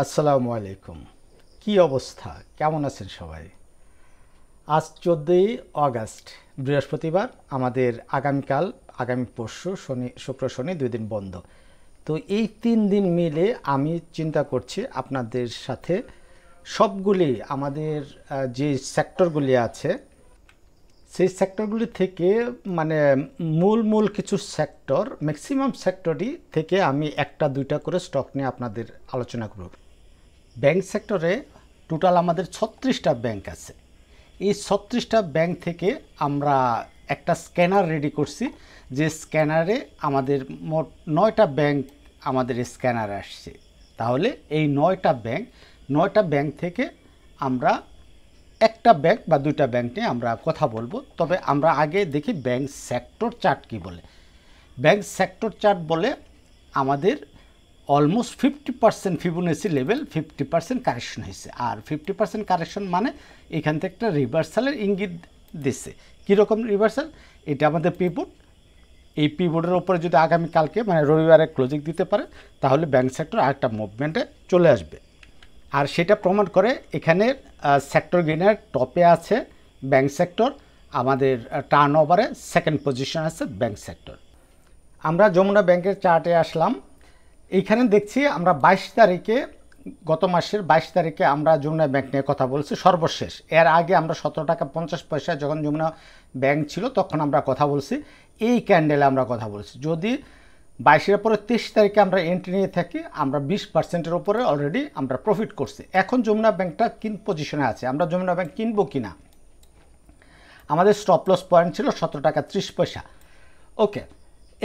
আসসালামু আলাইকুম। কি অবস্থা, কেমন আছেন সবাই? আজ 14ই অগাস্ট, বৃহস্পতিবার। আমাদের আগামী পরশু শুক্র শনি 2 দিন বন্ধ। তো এই 3 দিন মিলে আমি চিন্তা করছি আপনাদের সাথে সবগুলি আমাদের যে সেক্টরগুলি আছে সেই সেক্টরগুলি থেকে মানে মূল কিছু সেক্টর, ম্যাক্সিমাম সেক্টরই থেকে আমি একটা দুইটা করে স্টক নিয়ে আপনাদের আলোচনা করব। ব্যাংক সেক্টরে টোটাল আমাদের 36টা ব্যাংক আছে। এই 36টা ব্যাংক থেকে আমরা একটা স্ক্যানার রেডি করছি, যে স্ক্যানারে আমাদের মোট 9টা ব্যাংক আমাদের স্ক্যানারে আসছে। তাহলে এই 9টা ব্যাংক থেকে আমরা একটা ব্যাংক বা দুইটা ব্যাংক নিয়ে আমরা কথা বলবো। তবে আমরা আগে দেখি ব্যাংক সেক্টর চার্ট কী বলে। ব্যাংক সেক্টর চার্ট বলে আমাদের অলমোস্ট 50% ফিবোনাচি লেভেল 50% কারেকশন হয়েছে। আর 50% কারেকশন মানে এখান থেকে একটা রিভার্সালের ইঙ্গিত দিচ্ছে। কীরকম রিভার্সাল? এটা আমাদের পিভট। এই পিভটের ওপরে যদি আগামীকালকে মানে রবিবারে ক্লোজিং দিতে পারে, তাহলে ব্যাংক সেক্টর আরেকটা মুভমেন্টে চলে আসবে। আর সেটা প্রমাণ করে এখানে সেক্টর গেইনের টপে আছে ব্যাংক সেক্টর, আমাদের টার্ন ওভারে সেকেন্ড পজিশন আছে ব্যাংক সেক্টর। আমরা যমুনা ব্যাংকের চার্টে আসলাম। এইখানে দেখছি আমরা 22 তারিখে, গত মাসের 22 তারিখে আমরা যমুনা ব্যাংক নিয়ে কথা বলছি সর্বশেষ। এর আগে আমরা 17 টাকা 50 পয়সা যখন যমুনা ব্যাংক ছিল তখন আমরা কথা বলছি, এই ক্যান্ডেলে আমরা কথা বলছি। যদি 22-এর পরে 23 তারিখে আমরা এন্ট্রি নিয়ে থাকি, আমরা 20%-এর উপরে অলরেডি আমরা প্রফিট করছি। এখন যমুনা ব্যাংকটা কিন পজিশনে আছে, আমরা যমুনা ব্যাংক কিনবো কিনা। আমাদের স্টপ লস পয়েন্ট ছিল 17 টাকা 30 পয়সা। ওকে,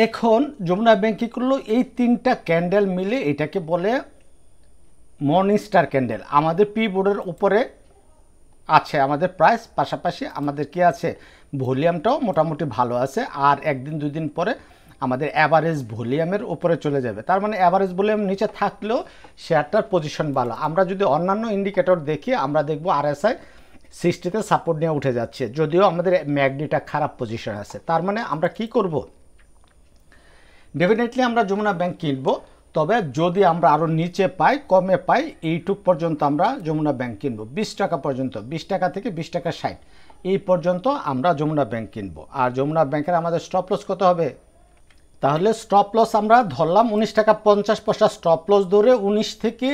এখন যমুনা ব্যাংক কী করলো? এই 3টা ক্যান্ডেল মিলে এটাকে বলে মর্নিং স্টার ক্যান্ডেল। আমাদের পি বোর্ডের উপরে আছে আমাদের প্রাইস, পাশাপাশি আমাদের কি আছে, ভলিউমটাও মোটামুটি ভালো আছে। আর একদিন দুদিন পরে আমাদের অ্যাভারেজ ভলিউমের উপরে চলে যাবে। তার মানে অ্যাভারেজ ভলিউম নিচে থাকলেও শেয়ারটার পজিশন ভালো। আমরা যদি অন্যান্য ইন্ডিকেটর দেখি, আমরা দেখব RSI 60-তে সাপোর্ট নিয়ে উঠে যাচ্ছে, যদিও আমাদের ম্যাগনিটা খারাপ পজিশন আছে। তার মানে আমরা কি করব? ডেফিনেটলি আমরা যমুনা ব্যাংক কিনবো। তবে যদি আমরা আরও নিচে পাই, কমে পাই, এইটুক পর্যন্ত আমরা যমুনা ব্যাংক কিনবো। 20 টাকা পর্যন্ত, 20 টাকা থেকে 20 টাকা 60, এই পর্যন্ত আমরা যমুনা ব্যাংক কিনবো। আর যমুনা ব্যাংকের আমাদের স্টপ লস কত হবে? তাহলে স্টপ লস আমরা ধরলাম 19 টাকা 50 পয়সা স্টপ লস ধরে 20 থেকে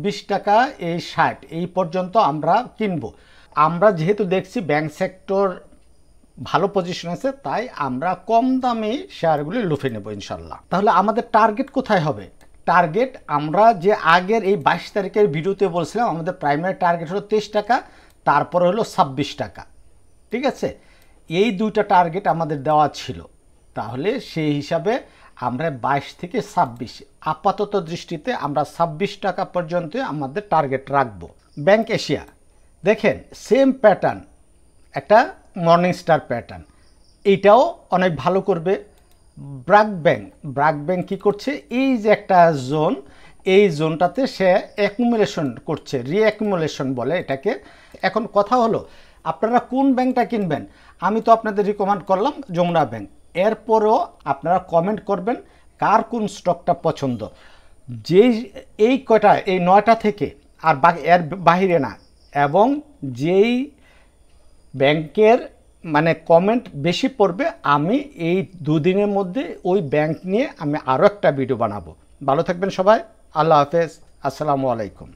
20 টাকা এই 60, এই পর্যন্ত আমরা কিনবো। আমরা যেহেতু দেখছি ব্যাংক সেক্টর ভালো পজিশন আছে, তাই আমরা কম দামে শেয়ারগুলি লুফে নেব ইনশাল্লাহ। তাহলে আমাদের টার্গেট কোথায় হবে? টার্গেট আমরা যে আগের এই 22 তারিখের ভিডিওতে বলছিলাম, আমাদের প্রাইমারি টার্গেট হলো 23 টাকা, তারপরে হলো 26 টাকা। ঠিক আছে, এই দুইটা টার্গেট আমাদের দেওয়া ছিল। তাহলে সেই হিসাবে আমরা 22 থেকে 26, আপাতত দৃষ্টিতে আমরা 26 টাকা পর্যন্ত আমাদের টার্গেট রাখবো। ব্যাংক এশিয়া দেখেন, সেম প্যাটার্ন, একটা মর্নিং স্টার প্যাটার্ন, এইটাও অনেক ভালো করবে। ব্র্যাক ব্যাংক কী করছে? এই যে একটা জোন, এই জোনটাতে সে অ্যাকুমুলেশন করছে, রিঅ্যাকুমুলেশন বলে এটাকে। এখন কথা হলো আপনারা কোন ব্যাংকটা কিনবেন? আমি তো আপনাদের রিকমেন্ড করলাম যমুনা ব্যাংক। এরপরও আপনারা কমেন্ট করবেন কার কোন স্টকটা পছন্দ। যেই এই 9টা থেকে, আর এর বাহিরে না, এবং যেই ব্যাংকের মানে কমেন্ট বেশি পড়বে, আমি এই 2 দিনের মধ্যে ওই ব্যাংক নিয়ে আমি আরও একটা ভিডিও বানাবো। ভালো থাকবেন সবাই, আল্লাহ হাফেজ, আসসালামু আলাইকুম।